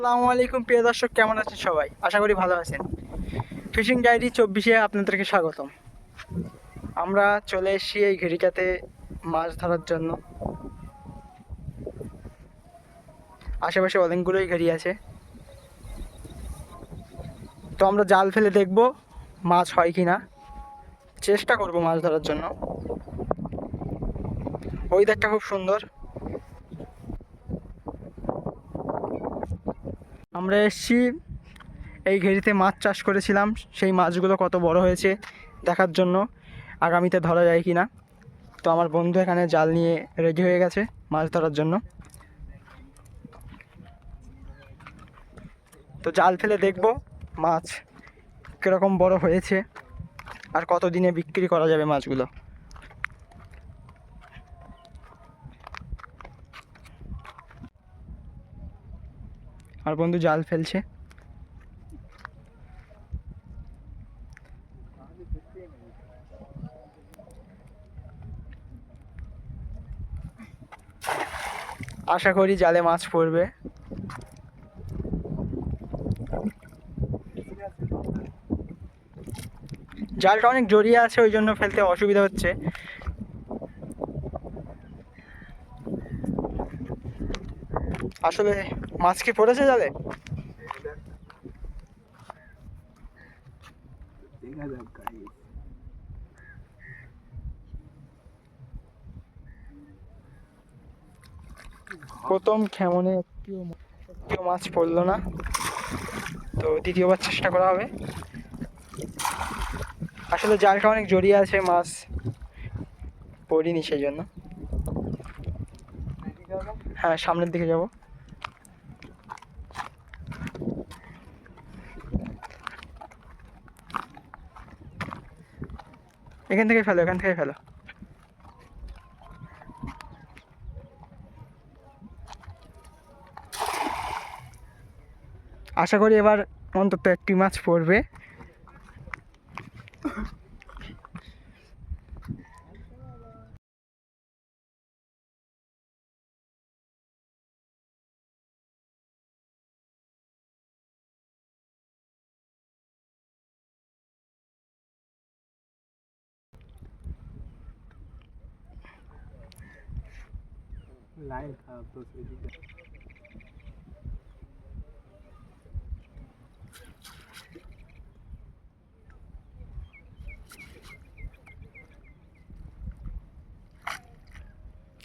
আসসালামু আলাইকুম প্রিয় দর্শক, কেমন আছেন সবাই? আশা করি ভালো আছেন। ফিশিং ডায়েরি 24-এ আপনাদেরকে স্বাগতম। আমরা চলে এসেছি এই ঘেরিকাতে মাছ ধরার জন্য। আশেপাশে অনেকগুলোই ঘেরি আছে, তো আমরা জাল ফেলে দেখব মাছ হয় কি না, চেষ্টা করব মাছ ধরার জন্য। ওয়েদারটা খুব সুন্দর। আমরা এসেছি এই ঘেরিতে, মাছ চাষ করেছিলাম, সেই মাছগুলো কত বড় হয়েছে দেখার জন্য, আগামীতে ধরা যায় কি না। তো আমার বন্ধু এখানে জাল নিয়ে রেডি হয়ে গেছে মাছ ধরার জন্য। তো জাল ফেলে দেখব মাছ কীরকম বড় হয়েছে আর কত দিনে বিক্রি করা যাবে মাছগুলো। আর বন্ধু জাল ফেলছে। আশা করি জালে মাছ পড়বে। জালটা অনেক জড়িয়ে আছে, ওই জন্য ফেলতে অসুবিধা হচ্ছে। আসলে মাছ কি পড়েছে জালে? প্রথম খেমনে একটিও মাছ পড়লো না, তো দ্বিতীয়বার চেষ্টা করা হবে। আসলে জালটা অনেক জড়িয়ে আছে, মাছ পড়িনি সেই জন্য। হ্যাঁ, সামনের দিকে যাব। এখান থেকে ফেলো, এখান থেকে ফেলো। আশা করি এবার অন্তত একটি মাছ পড়বে। লাইন খারাপ তো সেদিকে।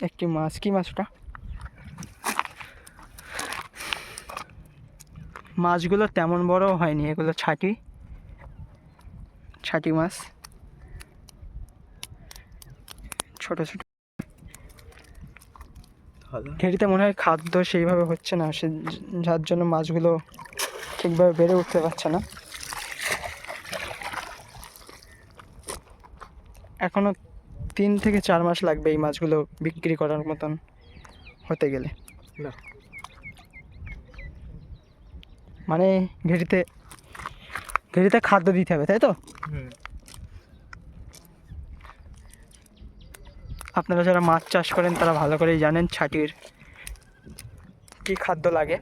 একটি মাছ, কি মাছ ওটা? মাছগুলো তেমন বড় হয়নি, এগুলো ছাটি ছাটি মাছ, ছোট ছোট। ঘেরিতে মনে হয় খাদ্য সেইভাবে হচ্ছে না, যার জন্য মাছগুলো ঠিকভাবে বেড়ে উঠতে পারছে না। এখনো 3 থেকে 4 মাস লাগবে এই মাছগুলো বিক্রি করার মতন হতে গেলে। মানে ঘেরিতে খাদ্য দিতে হবে, তাই তো? আপনারা যারা মাছ চাষ করেন তারা ভালো করেই জানেন ছাটির কি খাদ্য লাগে।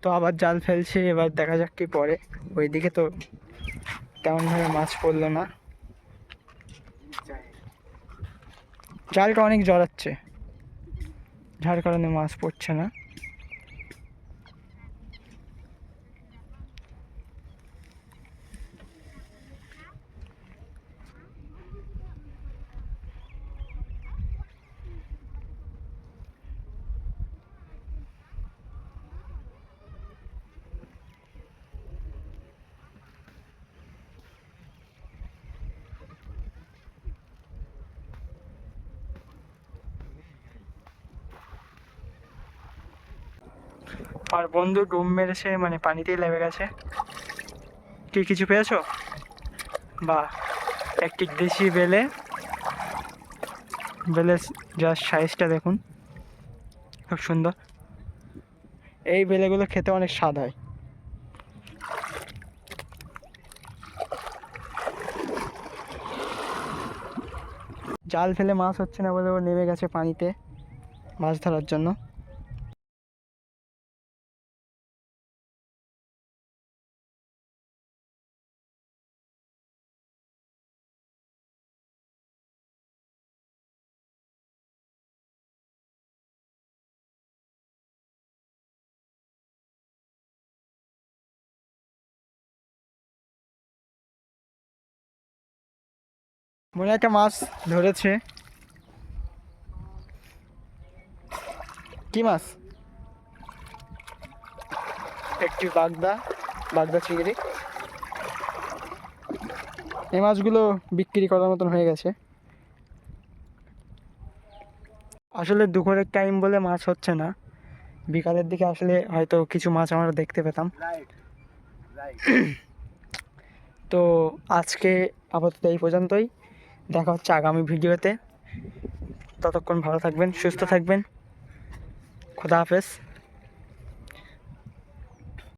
তো আবার জাল ফেলছে, এবার দেখা যাক কি পরে। ওইদিকে তো তেমনভাবে মাছ পড়লো না, জালটা অনেক জড়াচ্ছে, যার কারণে মাছ পড়ছে না। আর বন্ধু ডুব মেরেছে, মানে পানিতেই লেবে গেছে। কি কিছু পেয়েছো? বা একটি দেশি বেলে, যার সাইজটা দেখুন, খুব সুন্দর। এই বেলেগুলো খেতে অনেক স্বাদ হয়। জাল ফেলে মাছ হচ্ছে না বলে ও নেমে গেছে পানিতে মাছ ধরার জন্য। মনে হয় একটা মাছ ধরেছে। কি মাছ? একটি বাগদা চিংড়ি। এই মাছগুলো বিক্রি করার মতন হয়ে গেছে। আসলে দুপুরের টাইম বলে মাছ হচ্ছে না, বিকালের দিকে আসলে হয়তো কিছু মাছ আমরা দেখতে পেতাম। Right right. তো আজকে আপাতত এই পর্যন্তই, দেখা হচ্ছে আগামী ভিডিওতে। ততক্ষণ ভালো থাকবেন, সুস্থ থাকবেন। খোদা হাফেজ।